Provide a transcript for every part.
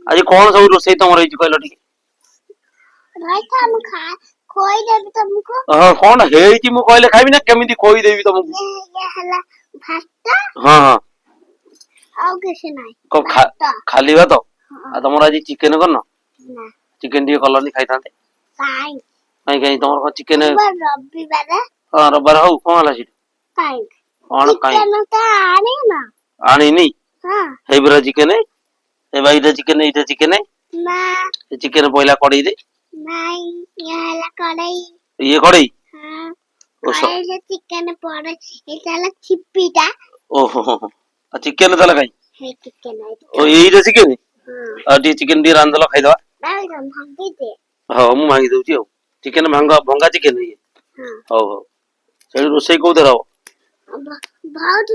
आज कौन सब रोसई तुम रही कहल टी राइता हम खा खोई देबी तुमको। हां कौन हेई मु कहले खाइबी ना केमिति खोई देबी तुमको। ये हला भात हां हां और किछ नहीं को खाली भात आ तुम आज चिकन करन ना चिकन दी कलनी खाइतांते काई काई काई तुम चिकन रविवार हां रबर हो कौन हला सी काई कौन काई चिकन तो आनी ना आनी नी हां हे बरा चिकन ए भाईटा चिकन एटा चिकन ना चिकन पहला कड़ई दे नहीं ये हला कढ़ाई ये कड़ई हां ओ कढ़ाई से चिकन पड़े ये हला छिप्पीटा ओहो चिकन तला खाई है चिकन है ओ एटा चिकन हां आ डी चिकन दी रांदलो खाइदवा नहीं हम भागी दे हां मु मांगी दउची हो चिकन भांगा भंगा चिकन ये हां हो हो सेडी रोसई को दराओ बहुत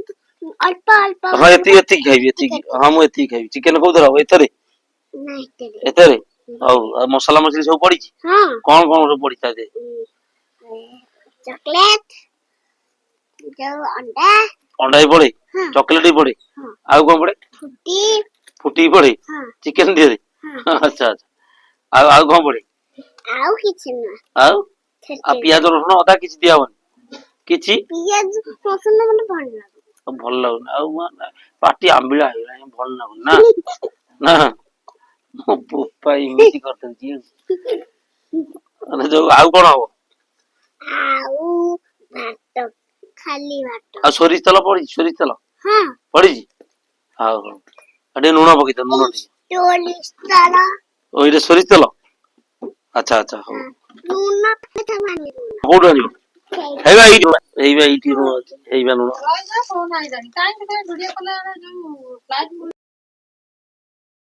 अल्प अल्प हां एती एती खाइबी एती हां मु एती खाइबी चिकन को दराओ एतरे नहीं तेरे एतरे हो मसाला मछली सब पड़ी हां कौन कौन सब पड़ी ता दे चॉकलेट जो अंडा अंडा ही पड़े हां चॉकलेट ही पड़े हां आउ कौन पड़े फुटी फुटी पड़े हां चिकन दे दे हां अच्छा अच्छा आउ कौन पड़े आउ किछ ना आउ आ पियाज रसुन अदा किछ दिया हवन किछि पियाज रसुन मने भल लागो भल लागो आउ पाटी आंबिला हेला भल लागो ना ना मो पुपा इमिति करतन जी अने जो आउ कोन हो आउ भात खाली भात आ सोरिस तेल पड़ी सोरिस तेल हां पड़ी जी हां हां अडे नुना पकी त नुना टी टोलिस तारा ओ इरे सोरिस तेल अच्छा अच्छा हो नुना कथा माने कोड आनियो हेबा एइटी नुना हेबा नुना राइजा सोना आइदानी काई वीडियो कॉल जो फ्लाइट